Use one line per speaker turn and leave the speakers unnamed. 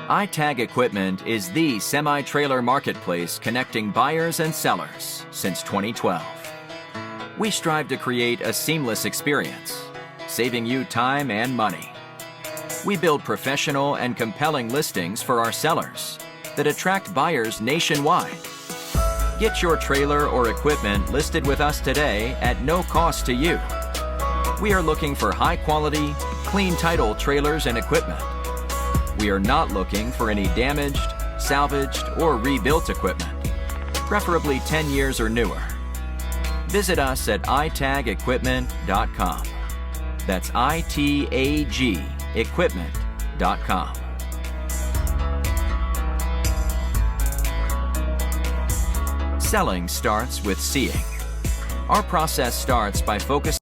iTag Equipment is the semi-trailer marketplace connecting buyers and sellers since 2012. We strive to create a seamless experience, saving you time and money. We build professional and compelling listings for our sellers that attract buyers nationwide. Get your trailer or equipment listed with us today at no cost to you. We are looking for high-quality, clean title trailers and equipment. We are not looking for any damaged, salvaged, or rebuilt equipment, preferably 10 years or newer. Visit us at itagequipment.com. That's ITAG equipment.com. Selling starts with seeing. Our process starts by focusing